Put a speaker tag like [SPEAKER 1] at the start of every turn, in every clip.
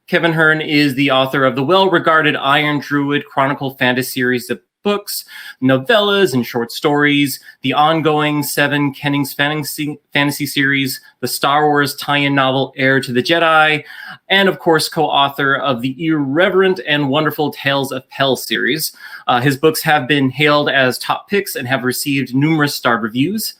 [SPEAKER 1] Kevin Hearne is the author of the well-regarded Iron Druid Chronicle fantasy series of books, novellas, and short stories, the ongoing Seven Kennings fantasy series, the Star Wars tie-in novel Heir to the Jedi, and of course co-author of the irreverent and wonderful Tales of Pell series. His books have been hailed as top picks and have received numerous starred reviews.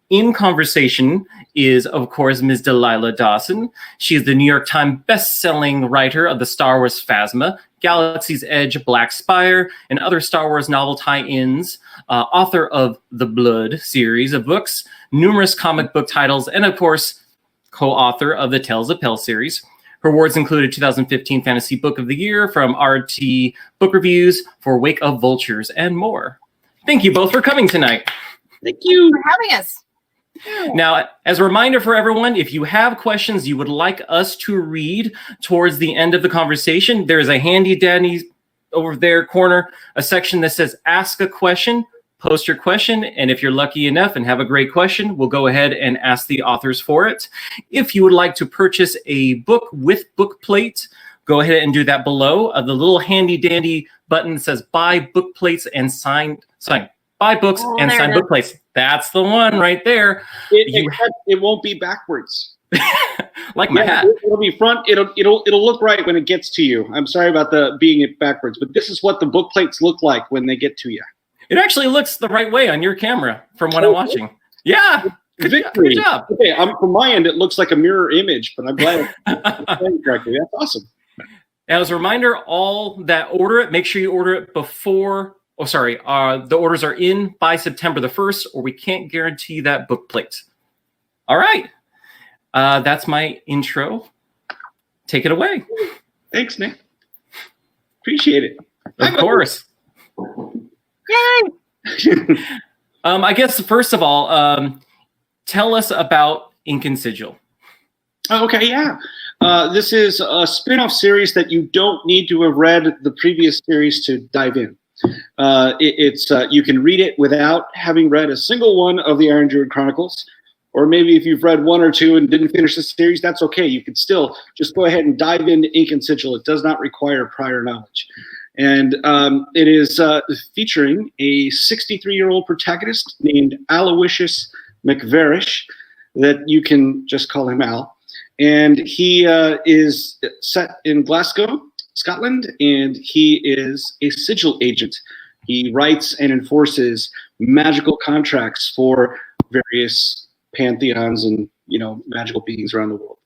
[SPEAKER 1] In conversation is, of course, Ms. Delilah Dawson. She is the New York Times best-selling writer of the Star Wars Phasma, Galaxy's Edge, Black Spire, and other Star Wars novel tie-ins, author of the Blood series of books, numerous comic book titles, and, of course, co-author of the Tales of Pell series. Her awards included 2015 Fantasy Book of the Year from RT Book Reviews for Wake of Vultures and more. Thank you both for coming tonight.
[SPEAKER 2] Thank you
[SPEAKER 3] for having us.
[SPEAKER 1] Now, as a reminder for everyone, if you have questions you would like us to read towards the end of the conversation, there is a handy dandy over there corner, a section that says Ask a Question. Post your question, and if you're lucky enough and have a great question, we'll go ahead and ask the authors for it. If you would like to purchase a book with book plate, go ahead and do that below. The little handy dandy button says Buy Book Plates and Sign. Buy books and sign book plates. That's the one right there.
[SPEAKER 2] It won't be backwards.
[SPEAKER 1] Like my hat.
[SPEAKER 2] It'll be front. It'll look right when it gets to you. I'm sorry about the being it backwards, but this is what the book plates look like when they get to you.
[SPEAKER 1] It actually looks the right way on your camera from what I'm watching. Yeah. Good job.
[SPEAKER 2] Okay, from my end, it looks like a mirror image, but I'm glad it's playing correctly. That's awesome.
[SPEAKER 1] As a reminder, all that order it, make sure you order it before. The orders are in by September the 1st, or we can't guarantee that book plate. All right. That's my intro. Take it away.
[SPEAKER 2] Thanks, Nick. Appreciate it.
[SPEAKER 1] Of course.
[SPEAKER 2] Yay!
[SPEAKER 1] I guess, first of all, tell us about Ink and Sigil.
[SPEAKER 2] Okay, yeah. This is a spin-off series that you don't need to have read the previous series to dive in. You can read it without having read a single one of the Iron Druid Chronicles, or maybe if you've read one or two and didn't finish the series, that's okay. You can still just go ahead and dive into Ink and Sigil. It does not require prior knowledge. And it is featuring a 63-year-old protagonist named Aloysius MacBharrais, that you can just call him Al. And he is set in Glasgow, Scotland, and he is a sigil agent. He writes and enforces magical contracts for various pantheons and magical beings around the world.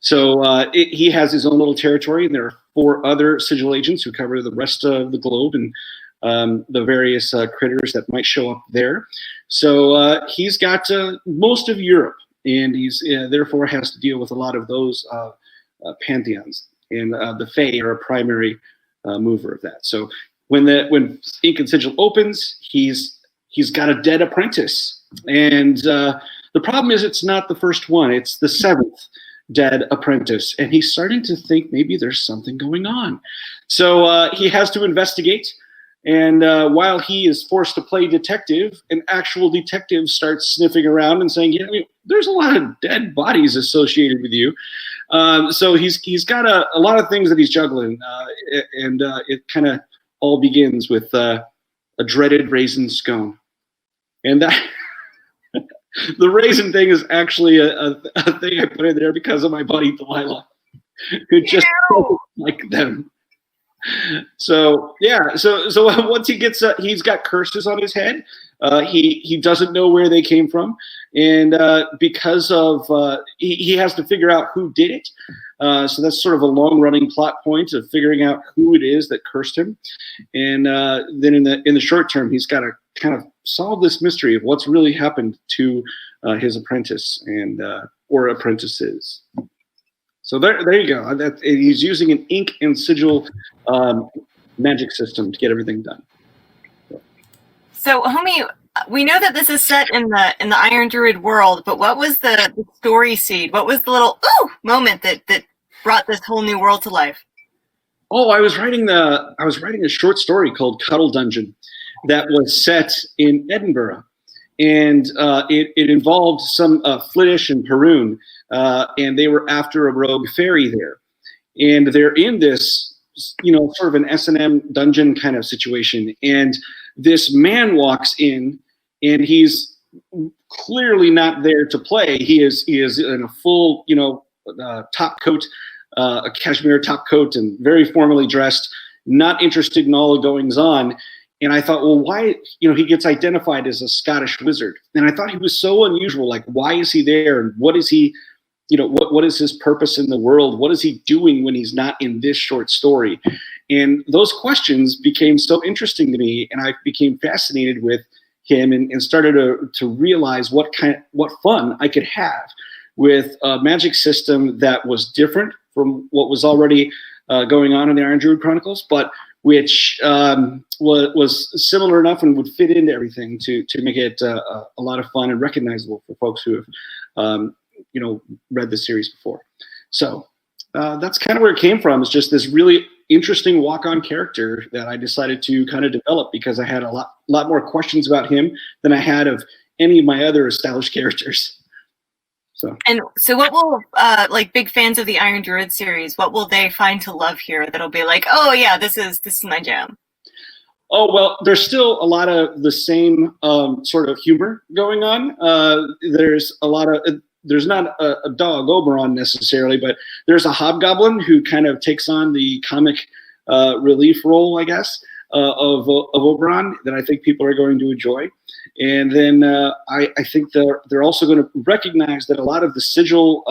[SPEAKER 2] So he has his own little territory, and there are 4 other sigil agents who cover the rest of the globe and the various critters that might show up there. So he's got most of Europe, and he's therefore has to deal with a lot of those pantheons. And the Fae are a primary mover of that. So when Ink and Sigil opens, he's got a dead apprentice, and the problem is it's not the first one; it's the 7th dead apprentice, and he's starting to think maybe there's something going on. So he has to investigate, and while he is forced to play detective, an actual detective starts sniffing around and saying, there's a lot of dead bodies associated with you. So he's got a lot of things that he's juggling, and it kind of all begins with a dreaded raisin scone. And that the raisin thing is actually a thing I put in there because of my buddy Delilah, who just like them. So yeah, so once he gets, he's got curses on his head. He doesn't know where they came from, and because of he has to figure out who did it. So that's sort of a long-running plot point of figuring out who it is that cursed him, and then in the short term, he's got to kind of solve this mystery of what's really happened to his apprentice and or apprentices. So there you go. He's using an Ink and Sigil magic system to get everything done.
[SPEAKER 3] So, homie, we know that this is set in the Iron Druid world, but what was the story seed? What was the little moment that brought this whole new world to life?
[SPEAKER 2] Oh, I was writing a short story called Cuddle Dungeon that was set in Edinburgh, and it involved some Flittish and Perun, and they were after a rogue fairy there. and they're in this, sort of an S&M dungeon kind of situation. And this man walks in, and he's clearly not there to play. He is in a full, top coat, a cashmere top coat, and very formally dressed, not interested in all the goings on. And I thought, well, why, he gets identified as a Scottish wizard. And I thought he was so unusual. Like, why is he there? And what is he, what is his purpose in the world? What is he doing when he's not in this short story? And those questions became so interesting to me. And I became fascinated with him and started to realize what fun I could have with a magic system that was different from what was already going on in the Iron Druid Chronicles, but which was similar enough and would fit into everything to make it a lot of fun and recognizable for folks who have read the series before. So that's kind of where it came from. It's just this really interesting walk-on character that I decided to kind of develop because I had a lot more questions about him than I had of any of my other established characters. So
[SPEAKER 3] what will big fans of the Iron Druid series, what will they find to love here that'll be like, oh yeah, this is my jam?
[SPEAKER 2] Oh, well, there's still a lot of the same sort of humor going on. There's not a dog Oberon necessarily, but there's a hobgoblin who kind of takes on the comic relief role, I guess, of Oberon that I think people are going to enjoy. And then I think they're also going to recognize that a lot of the sigil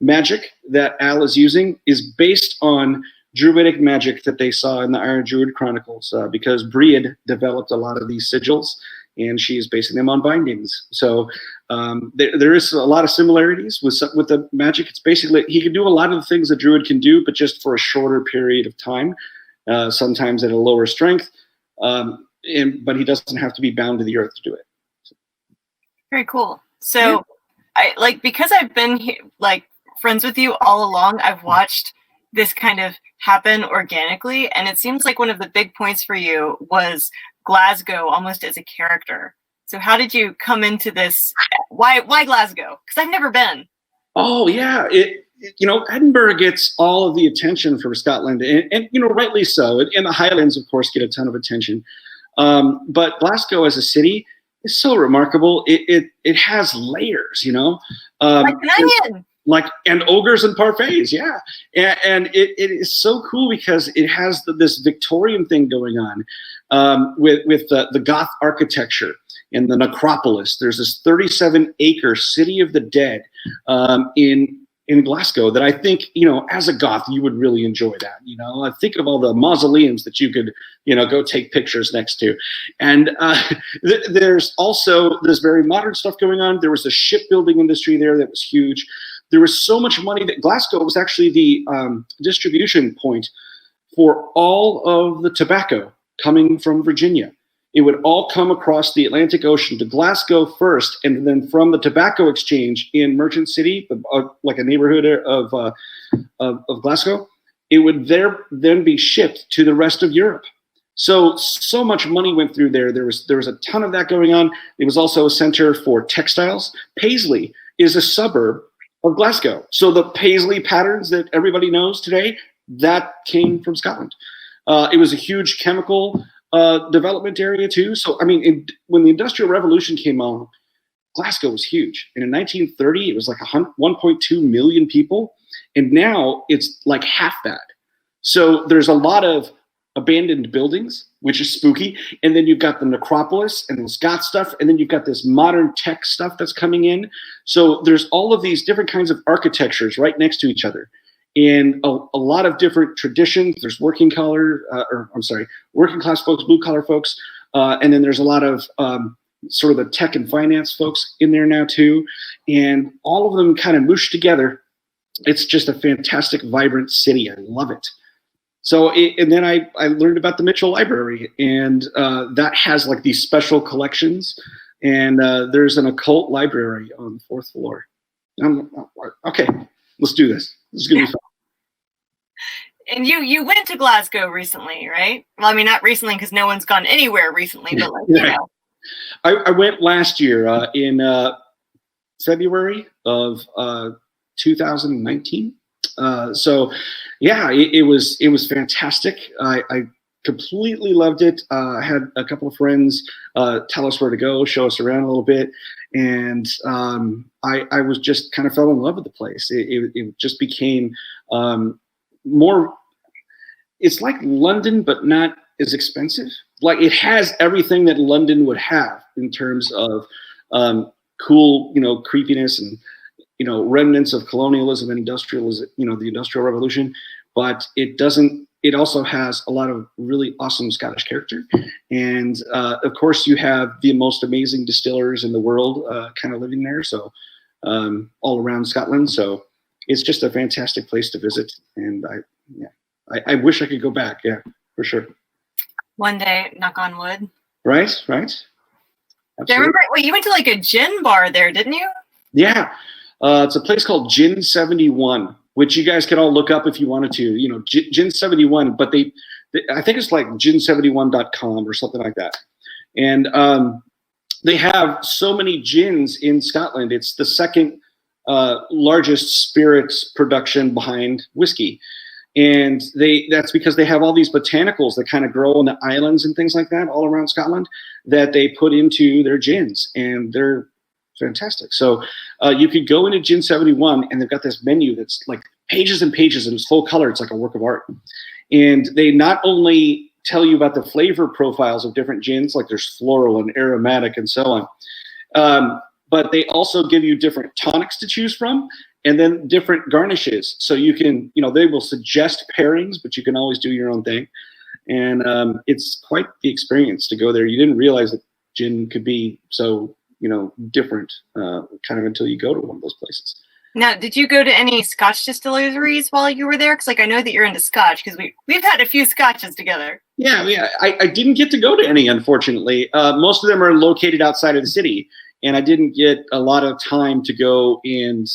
[SPEAKER 2] magic that Al is using is based on druidic magic that they saw in the Iron Druid Chronicles, because Breed developed a lot of these sigils, and she is basing them on bindings. So there is a lot of similarities with the magic. It's basically, he can do a lot of the things a druid can do, but just for a shorter period of time, sometimes at a lower strength, but he doesn't have to be bound to the earth to do it.
[SPEAKER 3] Very cool. So because I've been friends with you all along, I've watched this kind of happen organically, and it seems like one of the big points for you was Glasgow almost as a character. So how did you come into this? Why Glasgow? Because I've never been.
[SPEAKER 2] Oh yeah, Edinburgh gets all of the attention from Scotland, and rightly so. And the Highlands, of course, get a ton of attention. But Glasgow as a city is so remarkable. It has layers,
[SPEAKER 3] like an onion.
[SPEAKER 2] And ogres and parfaits, yeah. And it is so cool because it has this Victorian thing going on with the Goth architecture and the necropolis. There's this 37-acre city of the dead in Glasgow that I think, as a Goth, you would really enjoy that. I think of all the mausoleums that you could, go take pictures next to. And there's also this very modern stuff going on. There was a shipbuilding industry there that was huge. There was so much money that Glasgow was actually the distribution point for all of the tobacco coming from Virginia. It would all come across the Atlantic Ocean to Glasgow first, and then from the tobacco exchange in Merchant City, like a neighborhood of Glasgow, it would then be shipped to the rest of Europe. So much money went through there. There was a ton of that going on. It was also a center for textiles. Paisley is a suburb of Glasgow. So the Paisley patterns that everybody knows today, that came from Scotland. It was a huge chemical development area too. So, when the Industrial Revolution came on, Glasgow was huge. And in 1930, it was like 1.2 million people. And now it's like half that. So there's a lot of abandoned buildings, which is spooky. And then you've got the necropolis and the Scott stuff. And then you've got this modern tech stuff that's coming in. So there's all of these different kinds of architectures right next to each other. And a lot of different traditions. There's working class folks, blue collar folks. And then there's a lot of sort of the tech and finance folks in there now too. And all of them kind of moosh together. It's just a fantastic, vibrant city. I love it. So, and then I learned about the Mitchell Library, and that has like these special collections. And there's an occult library on the 4th floor. Okay, let's do this. This is gonna be fun.
[SPEAKER 3] And you went to Glasgow recently, right? Well, not recently because no one's gone anywhere recently, but
[SPEAKER 2] I went last year in February of 2019. So yeah, it was fantastic. I completely loved it. I had a couple of friends tell us where to go, show us around a little bit, and I was just kind of fell in love with the place. It just became more. It's like London, but not as expensive. Like it has everything that London would have in terms of cool, creepiness and remnants of colonialism and industrialism, the Industrial Revolution. But it doesn't. It also has a lot of really awesome Scottish character, and of course you have the most amazing distillers in the world kind of living there. So all around Scotland. So it's just a fantastic place to visit, and I wish I could go back. Yeah, for sure.
[SPEAKER 3] One day, knock on wood.
[SPEAKER 2] Right.
[SPEAKER 3] Absolutely. I remember, you went to like a gin bar there, didn't you?
[SPEAKER 2] Yeah. It's a place called Gin 71, which you guys can all look up if you wanted to, Gin 71, but they I think it's like gin71.com or something like that. And they have so many gins in Scotland. It's the second largest spirits production behind whiskey. And that's because they have all these botanicals that kind of grow on the islands and things like that all around Scotland that they put into their gins, and they're fantastic. So you could go into Gin 71, and they've got this menu that's like pages and pages, and it's full color. It's like a work of art. And they not only tell you about the flavor profiles of different gins, like there's floral and aromatic and so on, but they also give you different tonics to choose from, and then different garnishes. So you can, they will suggest pairings, but you can always do your own thing. And it's quite the experience to go there. You didn't realize that gin could be so, different kind of until you go to one of those places.
[SPEAKER 3] Now, did you go to any Scotch distilleries while you were there? Because I know that you're into Scotch, because we've had a few Scotches together. Yeah.
[SPEAKER 2] I didn't get to go to any, unfortunately. Most of them are located outside of the city, and I didn't get a lot of time to go and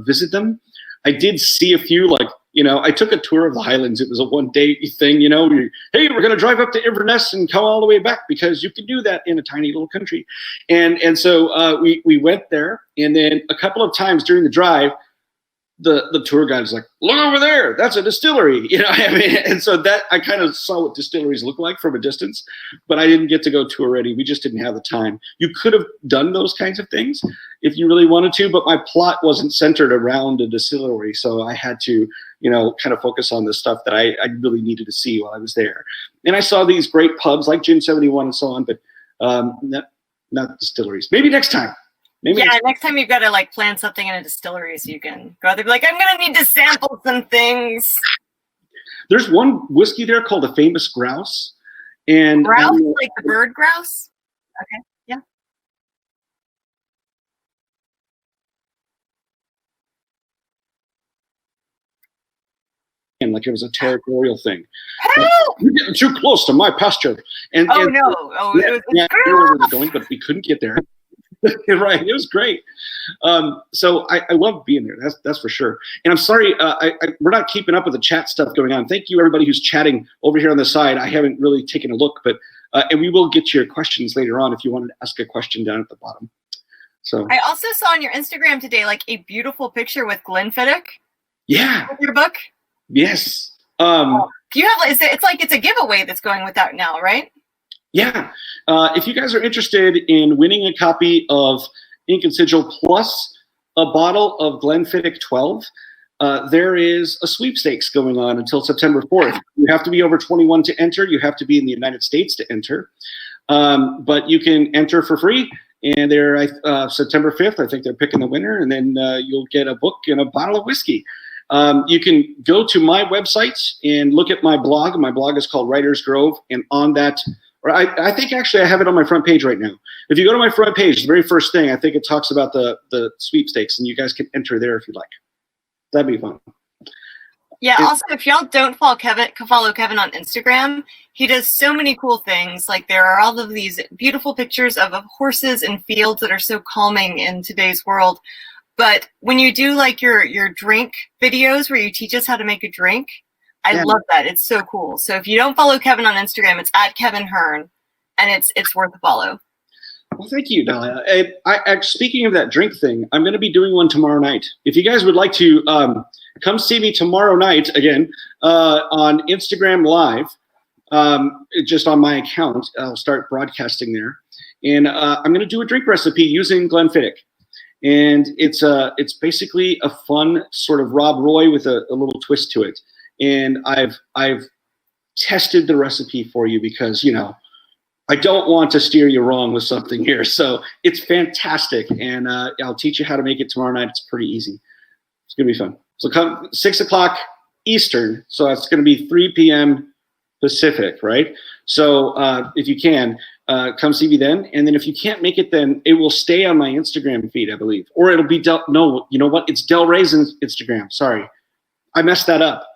[SPEAKER 2] visit them. I did see a few, I took a tour of the Highlands. It was a one-day thing, hey, we're going to drive up to Inverness and come all the way back because you can do that in a tiny little country. And so we went there, and then a couple of times during the drive, the tour guide was like, look over there, that's a distillery. And so that I kind of saw what distilleries look like from a distance, but I didn't get to go tour ready. We just didn't have the time. You could have done those kinds of things if you really wanted to, but my plot wasn't centered around a distillery. So I had to, kind of focus on the stuff that I really needed to see while I was there. And I saw these great pubs like Gin 71 and so on, but not distilleries. Maybe next time.
[SPEAKER 3] Next time you've got to plan something in a distillery so you can go out there and be like, I'm going to need to sample some things.
[SPEAKER 2] There's one whiskey there called the Famous Grouse. And
[SPEAKER 3] grouse, like the bird grouse? Okay, yeah.
[SPEAKER 2] And it was a territorial thing.
[SPEAKER 3] Help!
[SPEAKER 2] You're getting too close to my pasture.
[SPEAKER 3] No. It was
[SPEAKER 2] going, but we couldn't get there. Right, it was great. So I love being there. That's for sure. And I'm sorry, we're not keeping up with the chat stuff going on. Thank you, everybody who's chatting over here on the side. I haven't really taken a look, but and we will get to your questions later on if you wanted to ask a question down at the bottom. So
[SPEAKER 3] I also saw on your Instagram today a beautiful picture with Glenfiddich.
[SPEAKER 2] Yeah,
[SPEAKER 3] with your book.
[SPEAKER 2] Yes.
[SPEAKER 3] Do you have? It's a giveaway that's going with that now, right?
[SPEAKER 2] Yeah. If you guys are interested in winning a copy of Ink and Sigil plus a bottle of Glenfiddich 12, there is a sweepstakes going on until September 4th. You have to be over 21 to enter. You have to be in the United States to enter. But you can enter for free. And they're September 5th. I think they're picking the winner. And then you'll get a book and a bottle of whiskey. You can go to my website and look at my blog. My blog is called Writer's Grove. And on that, or I think actually I have it on my front page right now. If you go to my front page, the very first thing, I think it talks about the sweepstakes, and you guys can enter there if you'd like. That'd be fun.
[SPEAKER 3] Yeah, also, if y'all don't follow Kevin on Instagram, he does so many cool things. There are all of these beautiful pictures of horses and fields that are so calming in today's world. But when you do your drink videos where you teach us how to make a drink, I love that. It's so cool. So if you don't follow Kevin on Instagram, it's at Kevin Hearne, and it's worth a follow.
[SPEAKER 2] Well, thank you, Dahlia. Speaking of that drink thing, I'm going to be doing one tomorrow night. If you guys would like to come see me tomorrow night, again, on Instagram Live, just on my account, I'll start broadcasting there. And I'm going to do a drink recipe using Glenfiddich. And it's basically a fun sort of Rob Roy with a little twist to it. And I've tested the recipe for you because, you know, I don't want to steer you wrong with something here. So it's fantastic. And I'll teach you how to make it tomorrow night. It's pretty easy. It's going to be fun. So come 6 o'clock Eastern. So that's going to be 3 p.m. Pacific, right? So if you can, come see me then. And then if you can't make it, then it will stay on my Instagram feed, I believe. Or it'll be, no, you know what? It's Del Rey's Instagram. Sorry. I messed that up.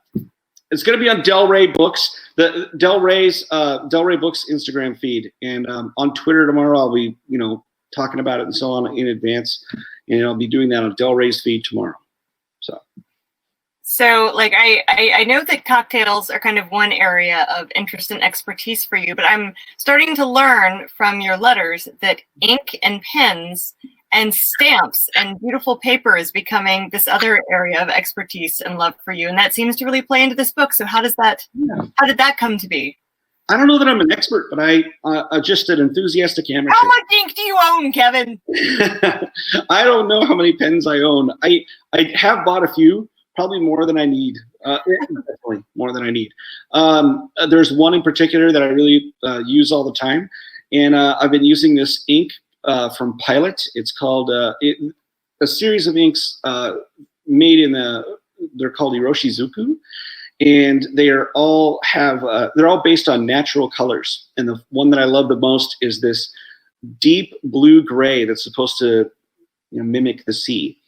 [SPEAKER 2] It's going to be on Del Rey Books, the Del Rey Books Instagram feed, and on Twitter tomorrow. I'll be, you know, talking about it and so on in advance, and I'll be doing that on Del Rey's feed tomorrow.
[SPEAKER 3] So, like, I know that cocktails are kind of one area of interest and expertise for you, but I'm starting to learn from your letters that ink and pens and stamps and beautiful paper is becoming this other area of expertise and love for you, and that seems to really play into this book. So how did that come to be?
[SPEAKER 2] I don't know that I'm an expert, but I'm just an enthusiastic amateur.
[SPEAKER 3] How much ink do you own, Kevin?
[SPEAKER 2] I don't know how many pens I own. I have bought a few, probably more than I need. Definitely more than I need. There's one in particular that I really use all the time, and I've been using this ink from Pilot. It's called a series of inks made in they're called Iroshizuku, and they're all based on natural colors. And the one that I love the most is this deep blue gray that's supposed to, you know, mimic the sea.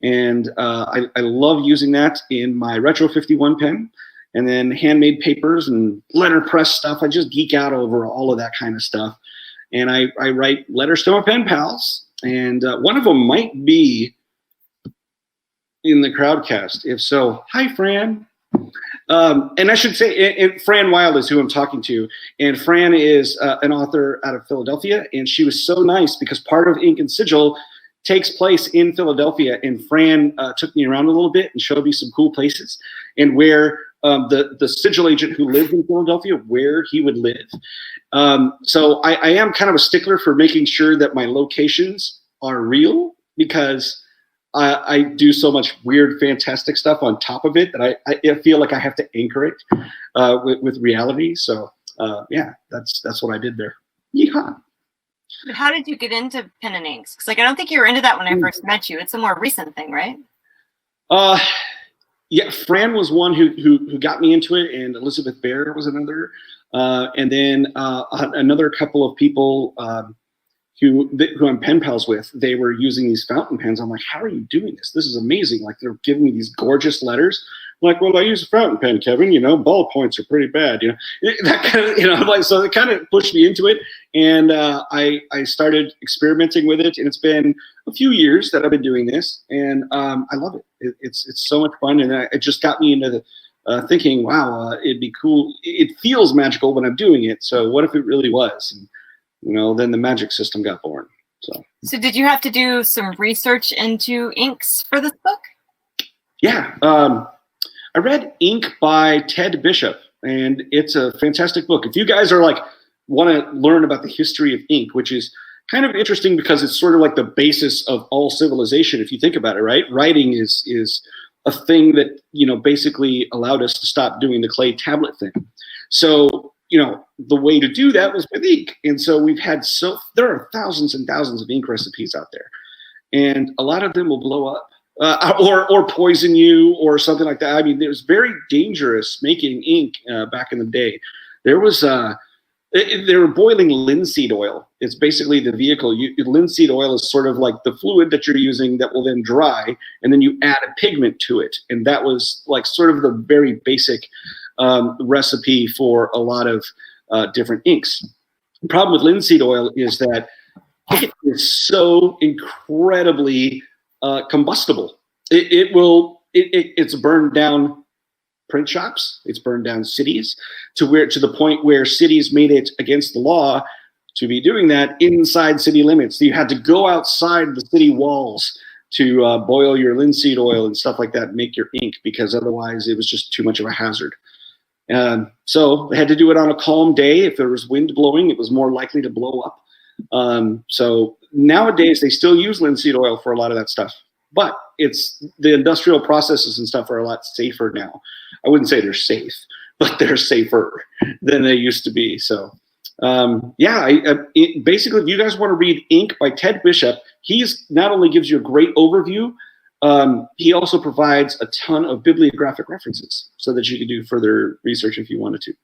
[SPEAKER 2] And I love using that in my Retro 51 pen, and then handmade papers and letterpress stuff. I just geek out over all of that kind of stuff. And I write letters to my pen pals, and one of them might be in the crowdcast. If so, hi, Fran. And I should say, Fran Wild is who I'm talking to. And Fran is an author out of Philadelphia, and she was so nice because part of Ink and Sigil takes place in Philadelphia. And Fran took me around a little bit and showed me some cool places and where the sigil agent who lived in Philadelphia, where he would live. So I am kind of a stickler for making sure that my locations are real, because I do so much weird, fantastic stuff on top of it that I feel like I have to anchor it with reality. So yeah, that's what I did there. Yeehaw.
[SPEAKER 3] But how did you get into pen and inks? Because, like, I don't think you were into that when I first met you. It's a more recent thing, right?
[SPEAKER 2] Yeah, Fran was one who got me into it, and Elizabeth Bear was another, and then another couple of people who I'm pen pals with. They were using these fountain pens. I'm like, how are you doing this? This is amazing. Like, they're giving me these gorgeous letters. I'm like, well, I use a fountain pen, Kevin. You know, ballpoints are pretty bad. You know, that kind of, you know, like, so it kind of pushed me into it, and I started experimenting with it, and it's been a few years that I've been doing this, and I love it. It's so much fun, and it just got me into the thinking, wow, it'd be cool. It feels magical when I'm doing it. So what if it really was? And, you know, then the magic system got born. So
[SPEAKER 3] did you have to do some research into inks for this book?
[SPEAKER 2] Yeah. I read Ink by Ted Bishop, and it's a fantastic book. If you guys are like, want to learn about the history of ink, which is kind of interesting because it's sort of like the basis of all civilization, if you think about it, right? Writing is a thing that, you know, basically allowed us to stop doing the clay tablet thing. So, you know, the way to do that was with ink. And so there are thousands and thousands of ink recipes out there, and a lot of them will blow up. Or poison you or something like that. I mean, it was very dangerous making ink back in the day. There was they were boiling linseed oil. It's basically the vehicle. Linseed oil is sort of like the fluid that you're using that will then dry, and then you add a pigment to it. And that was like sort of the very basic recipe for a lot of different inks. The problem with linseed oil is that it is so incredibly combustible. It's burned down print shops. It's burned down cities to the point where cities made it against the law to be doing that inside city limits. You had to go outside the city walls to boil your linseed oil and stuff like that, and make your ink, because otherwise it was just too much of a hazard. So they had to do it on a calm day. If there was wind blowing, it was more likely to blow up. So nowadays they still use linseed oil for a lot of that stuff, but it's the industrial processes and stuff are a lot safer now. I wouldn't say they're safe, but they're safer than they used to be. So basically, if you guys want to read Ink by Ted Bishop, he's not only gives you a great overview, he also provides a ton of bibliographic references so that you can do further research if you wanted to.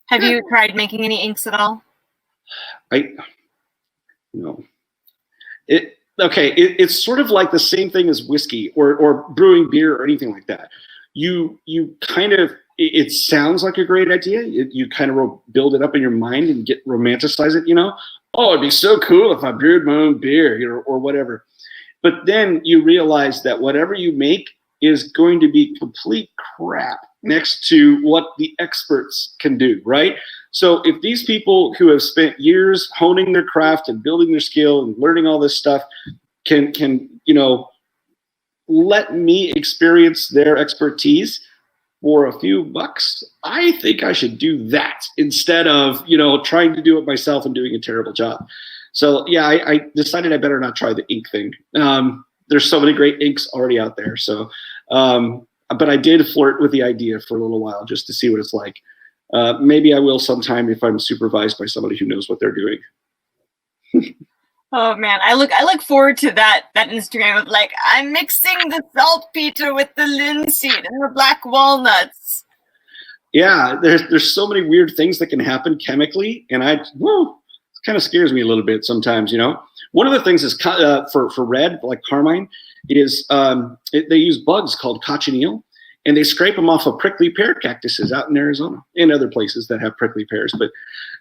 [SPEAKER 3] Have you tried making any inks at all?
[SPEAKER 2] No. It's sort of like the same thing as whiskey or brewing beer or anything like that. You kind of, it sounds like a great idea. You kind of build it up in your mind and romanticize it, Oh, it'd be so cool if I brewed my own beer, or whatever. But then you realize that whatever you make is going to be complete crap next to what the experts can do, right? So if these people who have spent years honing their craft and building their skill and learning all this stuff can let me experience their expertise for a few bucks, I think I should do that instead of, trying to do it myself and doing a terrible job. So yeah, I decided I better not try the ink thing. There's so many great inks already out there. So, but I did flirt with the idea for a little while just to see what it's like. Maybe I will sometime if I'm supervised by somebody who knows what they're doing.
[SPEAKER 3] Oh man, I look forward to that Instagram of like, I'm mixing the saltpeter with the linseed and the black walnuts. Yeah,
[SPEAKER 2] there's so many weird things that can happen chemically, and it kind of scares me a little bit sometimes. One of the things is for red, like carmine, is they use bugs called cochineal, and they scrape them off of prickly pear cactuses out in Arizona and other places that have prickly pears. But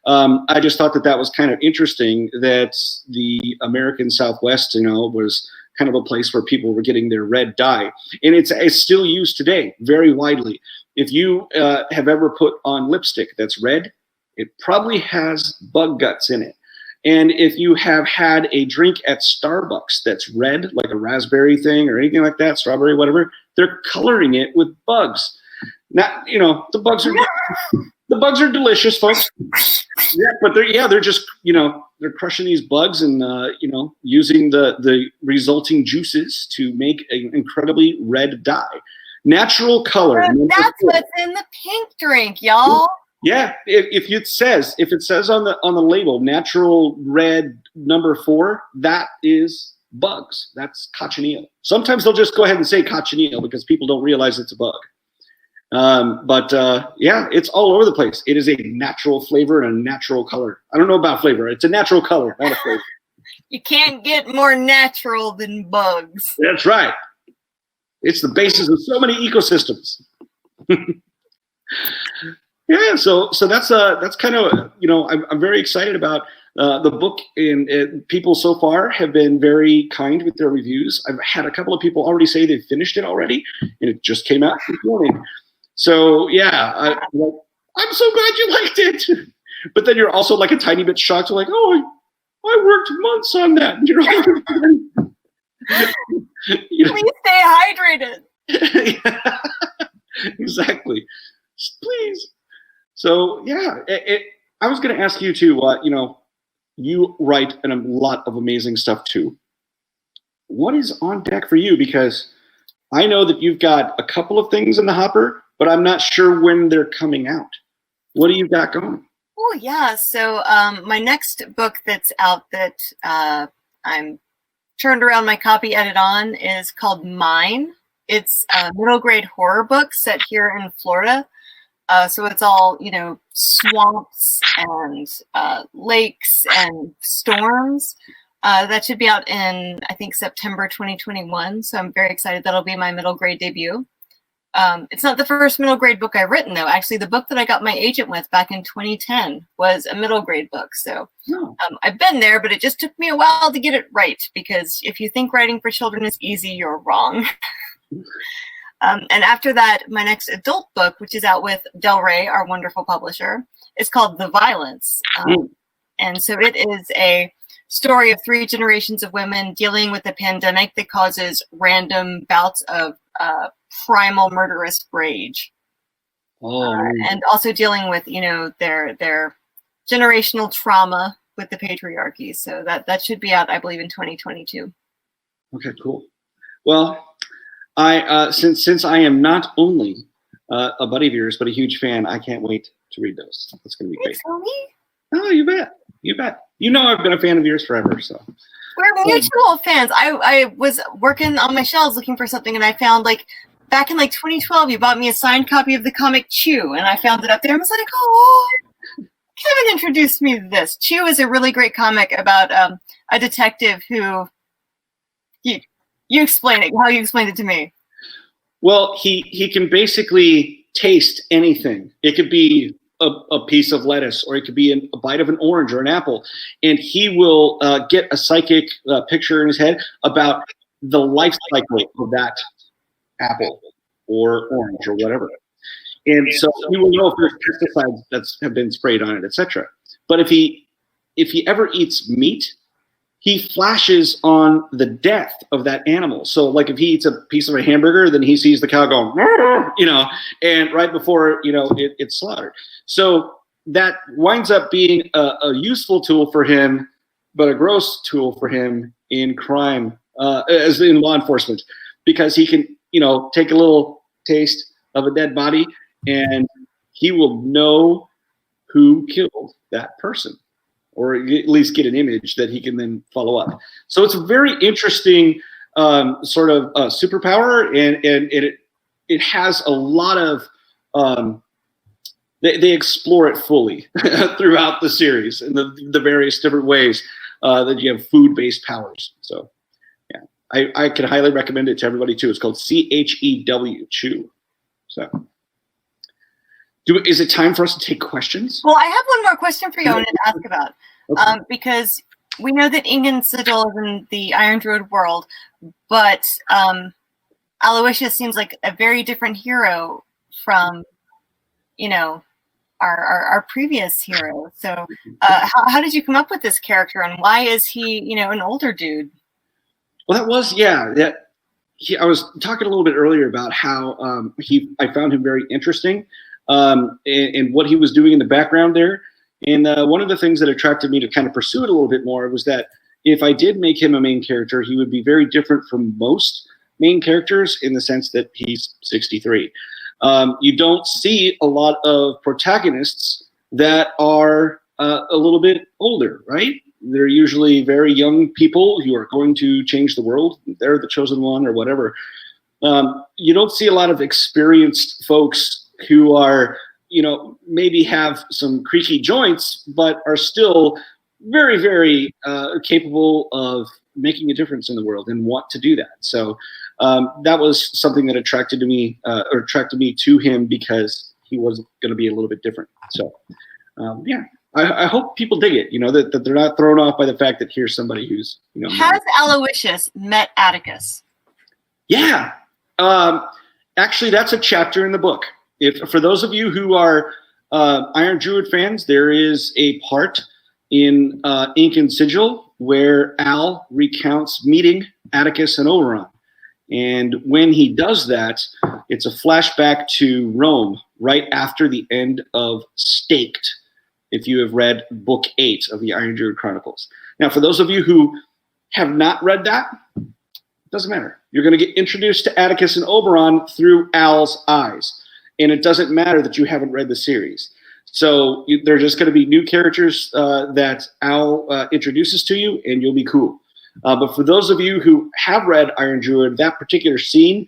[SPEAKER 2] I just thought that was kind of interesting that the American Southwest, was kind of a place where people were getting their red dye. And it's still used today very widely. If you have ever put on lipstick that's red, it probably has bug guts in it. And if you have had a drink at Starbucks that's red, like a raspberry thing or anything like that, strawberry, whatever, they're coloring it with bugs. Now, the bugs are delicious, folks. Yeah, but they're just, they're crushing these bugs and, using the resulting juices to make an incredibly red dye. Natural color.
[SPEAKER 3] That's what's in the pink drink, y'all.
[SPEAKER 2] Yeah, if it says on the label natural red number 4, that is bugs. That's cochineal. Sometimes they'll just go ahead and say cochineal because people don't realize it's a bug. But it's all over the place. It is a natural flavor and a natural color. I don't know about flavor. It's a natural color, not a flavor.
[SPEAKER 3] You can't get more natural than bugs.
[SPEAKER 2] That's right. It's the basis of so many ecosystems. Yeah, so that's kind of, I'm very excited about the book, and people so far have been very kind with their reviews. I've had a couple of people already say they've finished it already, and it just came out this morning. So yeah, I'm so glad you liked it. But then you're also like a tiny bit shocked, like, oh, I worked months on that.
[SPEAKER 3] Please stay hydrated.
[SPEAKER 2] Yeah, exactly. Please. So yeah, I was going to ask you too. You write a lot of amazing stuff too. What is on deck for you? Because I know that you've got a couple of things in the hopper, but I'm not sure when they're coming out. What do you got going?
[SPEAKER 3] Oh yeah, so my next book that's out that I'm turned around my copy edit on is called Mine. It's a middle grade horror book set here in Florida. So it's all, swamps and lakes and storms. That should be out in, I think, September 2021. So I'm very excited. That'll be my middle grade debut. It's not the first middle grade book I've written, though. Actually, the book that I got my agent with back in 2010 was a middle grade book. So I've been there, but it just took me a while to get it right, because if you think writing for children is easy, you're wrong. And after that, my next adult book, which is out with Del Rey, our wonderful publisher, is called The Violence. And so it is a story of 3 generations of women dealing with a pandemic that causes random bouts of primal murderous rage. And also dealing with, their generational trauma with the patriarchy. So that should be out, I believe, in 2022.
[SPEAKER 2] Okay, cool. Well, I since I am not only a buddy of yours, but a huge fan, I can't wait to read those. It's going to be great. Oh, you bet. You bet. You know I've been a fan of yours forever, so.
[SPEAKER 3] We're mutual fans. I was working on my shelves looking for something, and I found, back in 2012, you bought me a signed copy of the comic Chew, and I found it up there. I was like, oh, Kevin introduced me to this. Chew is a really great comic about a detective who, you explain it, how you explained it to me.
[SPEAKER 2] Well, he can basically taste anything. It could be a piece of lettuce, or it could be a bite of an orange or an apple, and he will get a psychic picture in his head about the life cycle of that apple or orange or whatever. And so he will know if there's pesticides that have been sprayed on it, etc. But if he ever eats meat, he flashes on the death of that animal. So if he eats a piece of a hamburger, then he sees the cow going, and right before, it's slaughtered. So that winds up being a useful tool for him, but a gross tool for him in crime, as in law enforcement, because he can, take a little taste of a dead body and he will know who killed that person, or at least get an image that he can then follow up. So it's a very interesting sort of superpower, and it has a lot of they explore it fully throughout the series in the various different ways that you have food-based powers. So yeah, I can highly recommend it to everybody too. It's called CHEW, Chew. So. Is it time for us to take questions?
[SPEAKER 3] Well, I have one more question for you I wanted to ask about. Okay. Because we know that Ink and Sigil is in the Iron Druid world, but Aloysius seems like a very different hero from, our previous hero. So how did you come up with this character, and why is he, an older dude?
[SPEAKER 2] Well, I was talking a little bit earlier about how I found him very interesting. And what he was doing in the background there. And one of the things that attracted me to kind of pursue it a little bit more was that if I did make him a main character, he would be very different from most main characters in the sense that he's 63. You don't see a lot of protagonists that are a little bit older, right? They're usually very young people who are going to change the world. They're the chosen one or whatever. You don't see a lot of experienced folks who are, maybe have some creaky joints, but are still very, very capable of making a difference in the world and want to do that. So that was something that attracted me to him, because he was going to be a little bit different. So I hope people dig it, that they're not thrown off by the fact that here's somebody who's,
[SPEAKER 3] Has Aloysius met Atticus?
[SPEAKER 2] Yeah. Actually, that's a chapter in the book. For those of you who are Iron Druid fans, there is a part in Ink and Sigil where Al recounts meeting Atticus and Oberon. And when he does that, it's a flashback to Rome right after the end of Staked, if you have read Book 8 of the Iron Druid Chronicles. Now, for those of you who have not read that, it doesn't matter. You're going to get introduced to Atticus and Oberon through Al's eyes. And it doesn't matter that you haven't read the series. So they're just going to be new characters that Al introduces to you, and you'll be cool. But for those of you who have read Iron Druid, that particular scene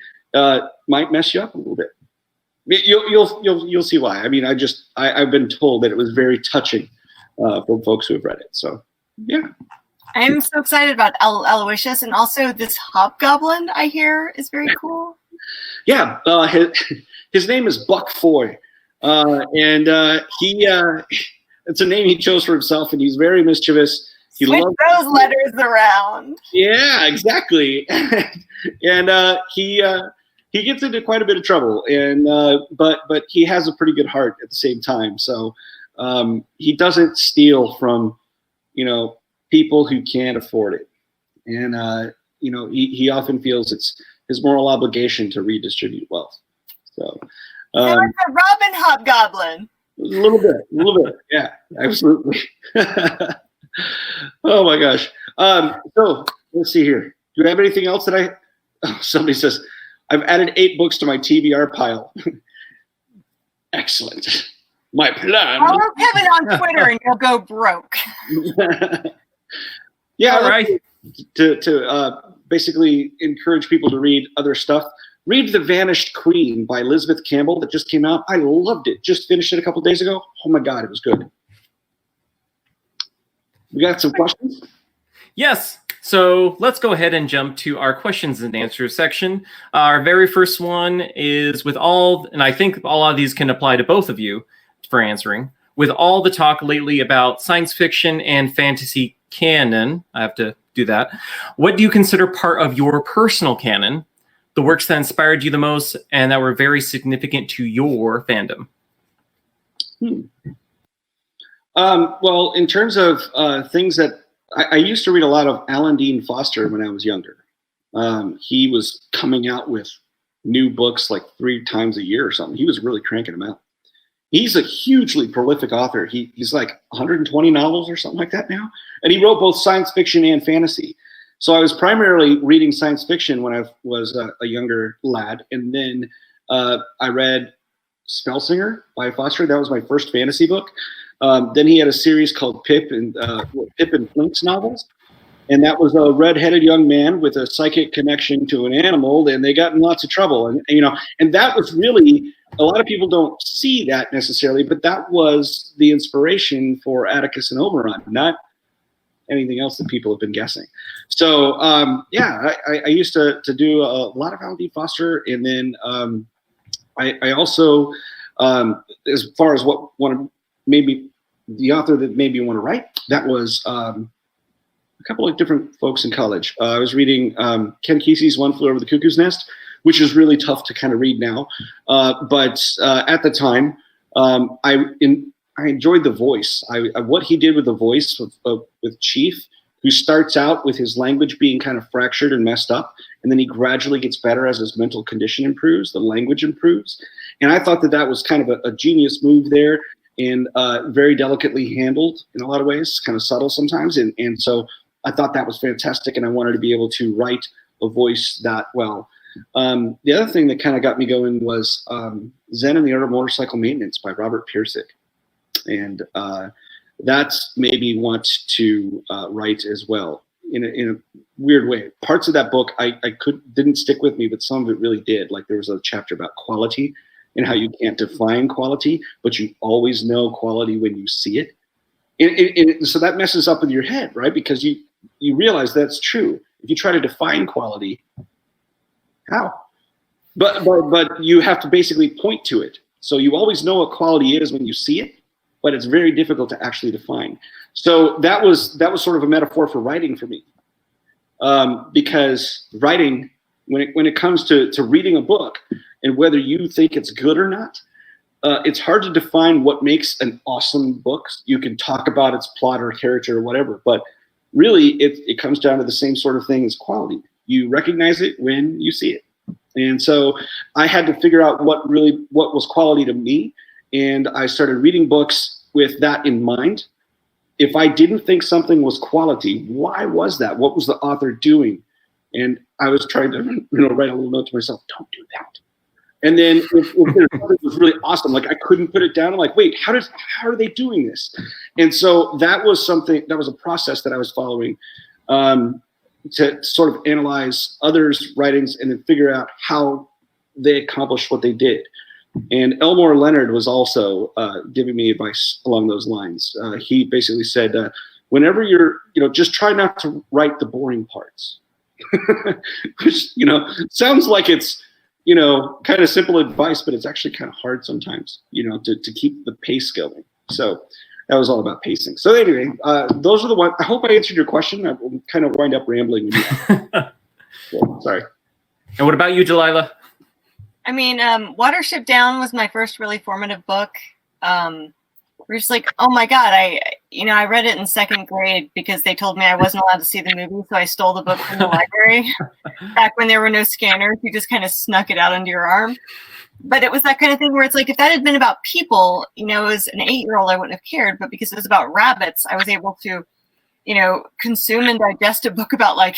[SPEAKER 2] might mess you up a little bit. You'll see why. I mean, I've been told that it was very touching from folks who have read it. So yeah.
[SPEAKER 3] I am so excited about Aloysius, and also this hobgoblin I hear is very cool.
[SPEAKER 2] Yeah, his name is Buck Foy, and it's a name he chose for himself, and he's very mischievous. He
[SPEAKER 3] Switch those letters around.
[SPEAKER 2] Yeah, exactly. And he gets into quite a bit of trouble, and but he has a pretty good heart at the same time. So he doesn't steal from people who can't afford it. And, he often feels it's his moral obligation to redistribute wealth. So
[SPEAKER 3] it's a Robin Hobgoblin.
[SPEAKER 2] A little bit. Yeah, absolutely. Oh my gosh. So let's see here. Do you have anything else that somebody says, I've added 8 books to my TBR pile. Excellent. My plan.
[SPEAKER 3] Follow Kevin on Twitter and you'll go broke.
[SPEAKER 2] Yeah,
[SPEAKER 1] all right.
[SPEAKER 2] To basically encourage people to read other stuff. Read The Vanished Queen by Elizabeth Campbell that just came out. I loved it. Just finished it a couple days ago. Oh my God, it was good. We got some questions?
[SPEAKER 1] Yes. So let's go ahead and jump to our questions and answers section. Our very first one is and I think a lot of these can apply to both of you for answering. With all the talk lately about science fiction and fantasy canon, I have to do that. What do you consider part of your personal canon? The works that inspired you the most and that were very significant to your fandom?
[SPEAKER 2] Well, in terms of things that I used to read a lot of Alan Dean Foster when I was younger. He was coming out with new books like 3 times a year or something. He was really cranking them out. He's a hugely prolific author. He's like 120 novels or something like that now. And he wrote both science fiction and fantasy. So I was primarily reading science fiction when I was a younger lad. And then I read Spellsinger by Foster. That was my first fantasy book. Then he had a series called Pip and Flink's novels. And that was a red-headed young man with a psychic connection to an animal, and they got in lots of trouble. And that was really, a lot of people don't see that necessarily, but that was the inspiration for Atticus and Oberon, not anything else that people have been guessing. So, I used to do a lot of Alan D. Foster, and then I also, as far as what maybe the author that made me want to write, that was a couple of different folks in college. I was reading Ken Kesey's One Flew Over the Cuckoo's Nest, which is really tough to kind of read now. But at the time, I enjoyed the voice. What he did with the voice with Chief, who starts out with his language being kind of fractured and messed up, and then he gradually gets better as his mental condition improves, the language improves. And I thought that was kind of a genius move there, and very delicately handled in a lot of ways, kind of subtle sometimes. And so I thought that was fantastic, and I wanted to be able to write a voice that well. The other thing that kind of got me going was Zen and the Art of Motorcycle Maintenance by Robert Pirsig. And that's made me want to write as well in a weird way. Parts of that book didn't stick with me, but some of it really did. Like there was a chapter about quality and how you can't define quality, but you always know quality when you see it. And so that messes up with your head, right? Because you realize that's true. If you try to define quality, how? But you have to basically point to it. So you always know what quality is when you see it, but it's very difficult to actually define. So that was sort of a metaphor for writing for me, because writing, when it comes to reading a book and whether you think it's good or not, it's hard to define what makes an awesome book. You can talk about its plot or character or whatever, but really it comes down to the same sort of thing as quality. You recognize it when you see it. And so I had to figure out what was quality to me. And I started reading books with that in mind. If I didn't think something was quality, why was that? What was the author doing? And I was trying to write a little note to myself, don't do that. And then if something was really awesome, like I couldn't put it down. I'm like, wait, how are they doing this? And so that was a process that I was following to sort of analyze others' writings and then figure out how they accomplished what they did. And Elmore Leonard was also giving me advice along those lines. He basically said, whenever you're, just try not to write the boring parts, which, sounds like it's, kind of simple advice, but it's actually kind of hard sometimes, to keep the pace going. So that was all about pacing. So anyway, those are the ones. I hope I answered your question. I will kind of wind up rambling. Sorry.
[SPEAKER 1] And what about you, Delilah?
[SPEAKER 3] I mean, Watership Down was my first really formative book. we're just like, oh my God, I read it in second grade because they told me I wasn't allowed to see the movie, so I stole the book from the library. Back when there were no scanners, you just kind of snuck it out under your arm. But it was that kind of thing where it's like, if that had been about people, as an 8-year-old, I wouldn't have cared. But because it was about rabbits, I was able to, consume and digest a book about like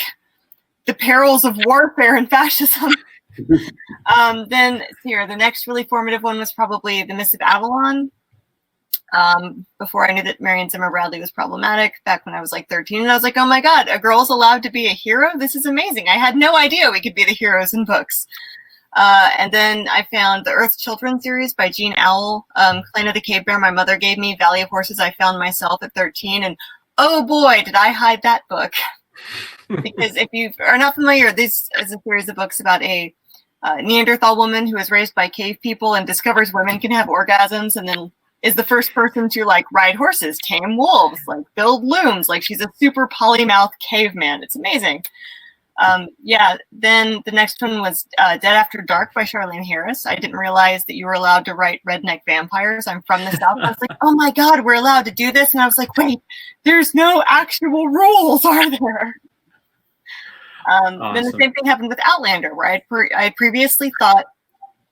[SPEAKER 3] the perils of warfare and fascism. Then here, the next really formative one was probably The Mists of Avalon. Before I knew that Marion Zimmer Bradley was problematic, back when I was like 13, and I was like, oh my God, a girl's allowed to be a hero? This is amazing. I had no idea we could be the heroes in books. And then I found the Earth Children series by Jean Auel, Clan of the Cave Bear. My mother gave me Valley of Horses. I found myself at 13, and oh boy, did I hide that book. Because if you are not familiar, this is a series of books about a Neanderthal woman who is raised by cave people and discovers women can have orgasms, and then is the first person to like ride horses, tame wolves, like build looms. Like she's a super polymath caveman. It's amazing. Then the next one was Dead After Dark by Charlaine Harris. I didn't realize that you were allowed to write redneck vampires. I'm from the South. I was like, oh my God, we're allowed to do this. And I was like, wait, there's no actual rules, are there? Awesome. Then the same thing happened with Outlander, where I had previously thought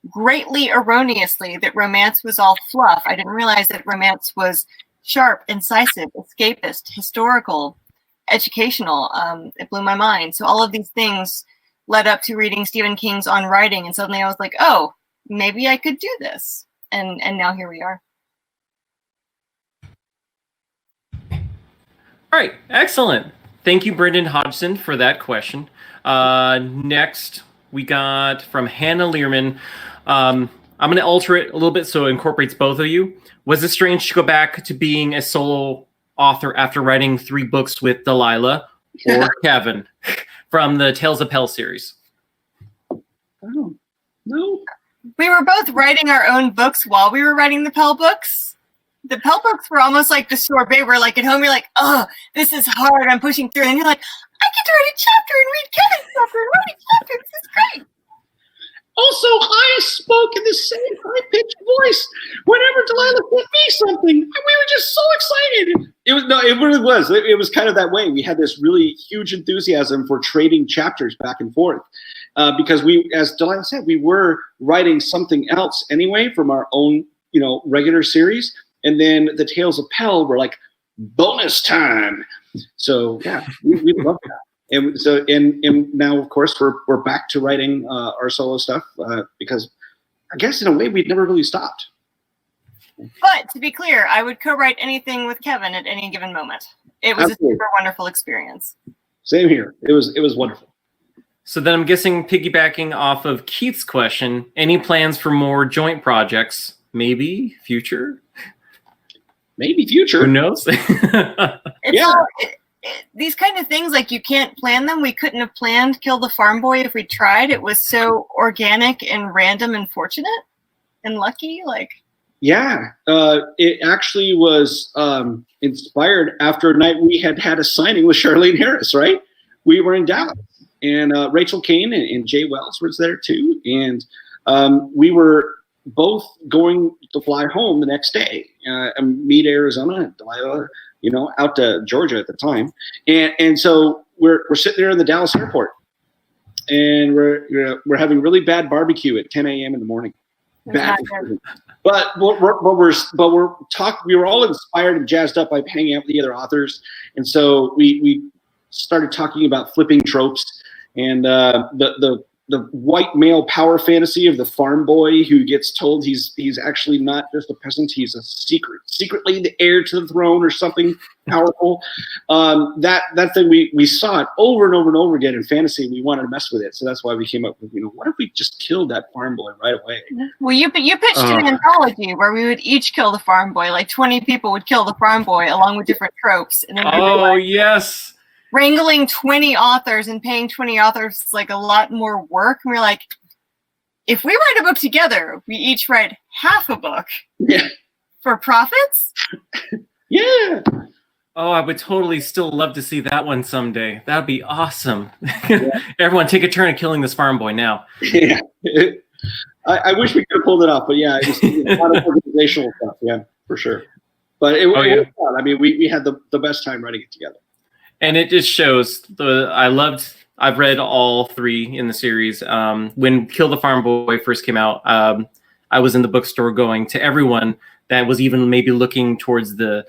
[SPEAKER 3] greatly erroneously that romance was all fluff. I didn't realize that romance was sharp, incisive, escapist, historical, educational. It blew my mind. So all of these things led up to reading Stephen King's On Writing, and suddenly I was like, oh, maybe I could do this. And now here we are.
[SPEAKER 1] All right, excellent. Thank you, Brendan Hodgson, for that question. Next, we got from Hannah Learman. I'm going to alter it a little bit so it incorporates both of you. Was it strange to go back to being a solo author after writing 3 books with Delilah or Kevin from the Tales of Pell series?
[SPEAKER 2] Oh, no.
[SPEAKER 3] We were both writing our own books while we were writing the Pell books. The Pell books were almost like the sorbet. We're like at home, you're like, oh, this is hard. I'm pushing through. And you're like, I get to write a chapter and read Kevin's chapter and write a chapter. This is great.
[SPEAKER 2] Also, I spoke in the same high-pitched voice whenever Delilah sent me something. We were just so excited. It really was. It was kind of that way. We had this really huge enthusiasm for trading chapters back and forth because we, as Delilah said, we were writing something else anyway from our own, regular series. And then the Tales of Pell were like bonus time. So yeah, we love that. And so, and now of course we're back to writing our solo stuff because I guess in a way we'd never really stopped.
[SPEAKER 3] But to be clear, I would co-write anything with Kevin at any given moment. It was Absolutely. A super wonderful experience.
[SPEAKER 2] Same here. It was wonderful.
[SPEAKER 1] So then I'm guessing piggybacking off of Keith's question, any plans for more joint projects? Maybe future?
[SPEAKER 2] Maybe future.
[SPEAKER 1] Who knows?
[SPEAKER 3] These kind of things, like you can't plan them. We couldn't have planned Kill the Farm Boy if we tried. It was so organic and random and fortunate and lucky.
[SPEAKER 2] Yeah, it actually was inspired after a night we had a signing with Charlaine Harris, right? We were in Dallas, and Rachel Kane and Jay Wells was there too. And we were both going to fly home the next day and meet Arizona and Delilah, out to Georgia at the time. And so we're sitting there in the Dallas airport, and we're having really bad barbecue at 10 a.m. in the morning. Bad. But we were all inspired and jazzed up by hanging out with the other authors. And so we started talking about flipping tropes and the white male power fantasy of the farm boy who gets told he's actually not just a peasant, he's a secretly the heir to the throne or something powerful. That thing we saw it over and over and over again in fantasy. We wanted to mess with it, so that's why we came up with what if we just killed that farm boy right away?
[SPEAKER 3] Well, you pitched an anthology where we would each kill the farm boy. Like 20 people would kill the farm boy along with different tropes, and then
[SPEAKER 1] yes.
[SPEAKER 3] Wrangling 20 authors and paying 20 authors like a lot more work. And we're like, if we write a book together, we each write half a book for profits.
[SPEAKER 2] Yeah.
[SPEAKER 1] Oh, I would totally still love to see that one someday. That'd be awesome. Yeah. Everyone take a turn at killing this farm boy now.
[SPEAKER 2] Yeah. I wish we could have pulled it off, but yeah, it was a lot of organizational stuff. Yeah, for sure. But it was fun. I mean, we had the best time writing it together.
[SPEAKER 1] And it just shows I've read all 3 in the series. When Kill the Farm Boy first came out, I was in the bookstore going to everyone that was even maybe looking towards the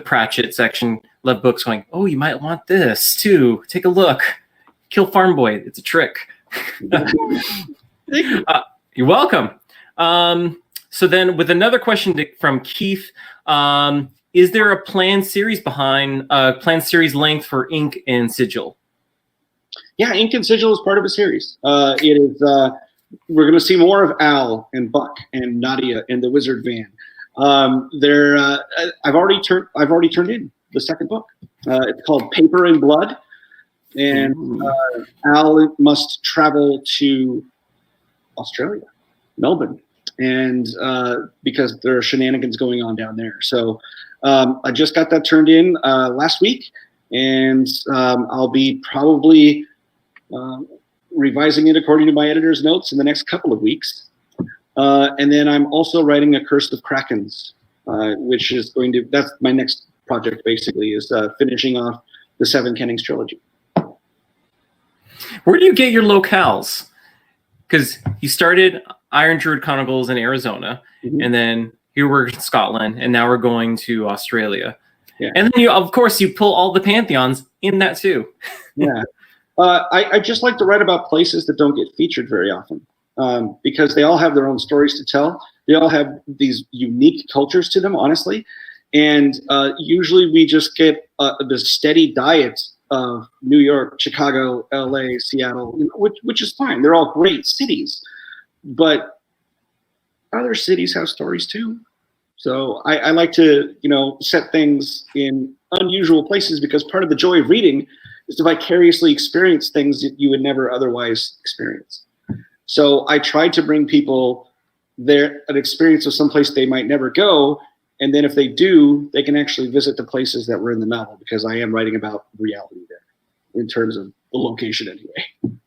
[SPEAKER 1] Pratchett section, love books, going, oh, you might want this too. Take a look. Kill Farm Boy. It's a trick. You're welcome. So then with another question from Keith, is there a planned series length for Ink and Sigil?
[SPEAKER 2] Yeah, Ink and Sigil is part of a series. It is. We're going to see more of Al and Buck and Nadia and the Wizard Van. I've already turned in the second book. It's called Paper and Blood, and Al must travel to Australia, Melbourne, and because there are shenanigans going on down there. So I just got that turned in last week, and I'll be probably revising it according to my editor's notes in the next couple of weeks. And then I'm also writing A Curse of Krakens, which is that's my next project, basically, is finishing off the Seven Kennings trilogy.
[SPEAKER 1] Where do you get your locales? Because you started Iron Druid Chronicles in Arizona, and then here we're in Scotland, and now we're going to Australia. Yeah. And then, of course, you pull all the pantheons in that too.
[SPEAKER 2] Yeah. I just like to write about places that don't get featured very often, because they all have their own stories to tell. They all have these unique cultures to them, honestly. And usually we just get the steady diet of New York, Chicago, LA, Seattle, which is fine. They're all great cities. But other cities have stories too. So I like to, set things in unusual places, because part of the joy of reading is to vicariously experience things that you would never otherwise experience. So I try to bring people an experience of someplace they might never go, and then if they do, they can actually visit the places that were in the novel, because I am writing about reality there in terms of the location anyway.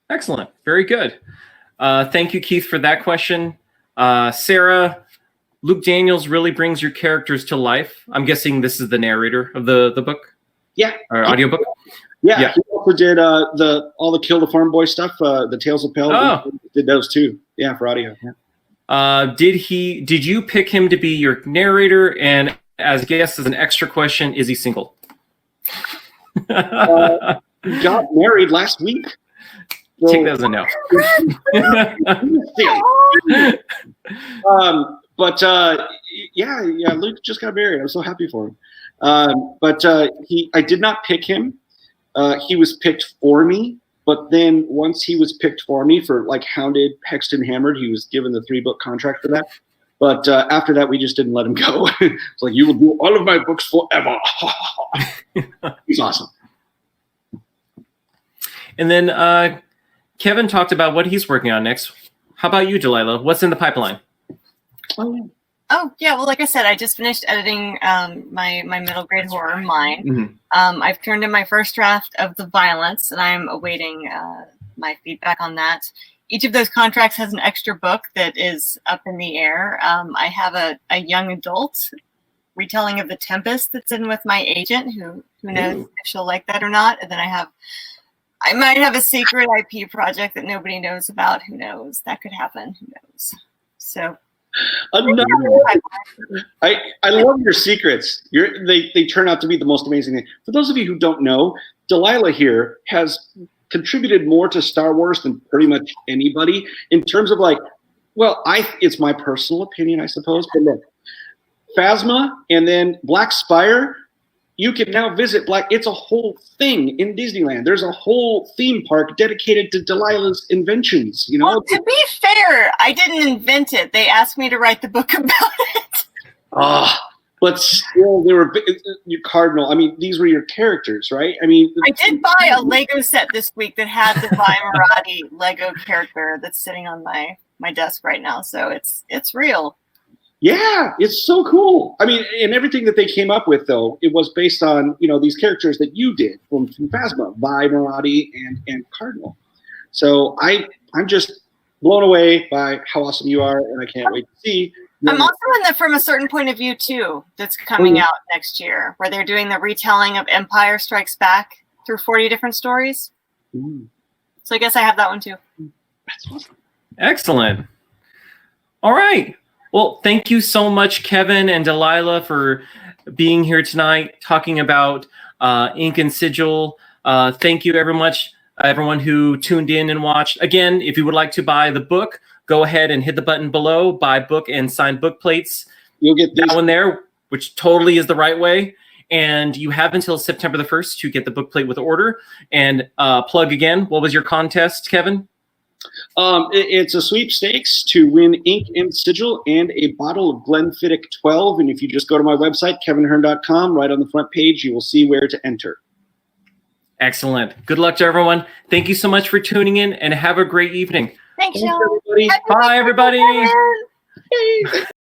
[SPEAKER 1] Excellent. Very good. Thank you, Keith, for that question. Sarah, Luke Daniels really brings your characters to life. I'm guessing this is the narrator of the book?
[SPEAKER 2] Yeah.
[SPEAKER 1] Or audiobook?
[SPEAKER 2] Yeah. He also did all the Kill the Farm Boy stuff, the Tales of Pell.
[SPEAKER 1] Oh.
[SPEAKER 2] Did those too. Yeah, for audio. Yeah.
[SPEAKER 1] Did you pick him to be your narrator? And as an extra question, is he single?
[SPEAKER 2] He got married last week. So,
[SPEAKER 1] Tick doesn't know.
[SPEAKER 2] Yeah, Luke just got married. I'm so happy for him. I did not pick him. He was picked for me. But then once he was picked for me for Hounded, Hexed, and Hammered, he was given the 3-book contract for that. But after that, we just didn't let him go. It's like, you will do all of my books forever. He's awesome.
[SPEAKER 1] And then Kevin talked about what he's working on next. How about you, Delilah? What's in the pipeline?
[SPEAKER 3] Oh, yeah. Well, like I said, I just finished editing my middle grade horror, Mine. Mm-hmm. I've turned in my first draft of The Violence, and I'm awaiting my feedback on that. Each of those contracts has an extra book that is up in the air. I have a young adult retelling of The Tempest that's in with my agent, who knows if she'll like that or not. And then I might have a secret IP project that nobody knows about. Who knows? That could happen. Who knows? So...
[SPEAKER 2] I love your secrets. They turn out to be the most amazing thing. For those of you who don't know, Delilah here has contributed more to Star Wars than pretty much anybody in terms of it's my personal opinion, I suppose. But look, Phasma and then Black Spire, you can now visit it's a whole thing in Disneyland. There's a whole theme park dedicated to Delilah's inventions.
[SPEAKER 3] Well, to be fair, I didn't invent it. They asked me to write the book about it.
[SPEAKER 2] But still, they were your Cardinal. I mean, these were your characters, right? I mean,
[SPEAKER 3] I did buy a Lego set this week that had the Marathi Lego character that's sitting on my desk right now. So it's real.
[SPEAKER 2] Yeah, it's so cool. I mean, and everything that they came up with, though, it was based on, these characters that you did from Phasma, Vi, Marathi, and Cardinal. So I'm just blown away by how awesome you are, and I can't wait to see
[SPEAKER 3] I'm also in the From a Certain Point of View too, that's coming out next year, where they're doing the retelling of Empire Strikes Back through 40 different stories. So I guess I have that one too.
[SPEAKER 2] That's awesome.
[SPEAKER 1] Excellent. All right. Well, thank you so much, Kevin and Delilah, for being here tonight, talking about Ink and Sigil. Thank you very much, everyone who tuned in and watched. Again, if you would like to buy the book, go ahead and hit the button below, buy book and signed book plates.
[SPEAKER 2] You'll get
[SPEAKER 1] that one there, which totally is the right way. And you have until September the 1st to get the book plate with order. And plug again, what was your contest, Kevin?
[SPEAKER 2] It's a sweepstakes to win Ink and Sigil and a bottle of Glenfiddich 12. And if you just go to my website, kevinhearne.com, right on the front page, you will see where to enter.
[SPEAKER 1] Excellent. Good luck to everyone. Thank you so much for tuning in and have a great evening.
[SPEAKER 3] Thanks,
[SPEAKER 2] everybody.
[SPEAKER 1] Bye, everybody.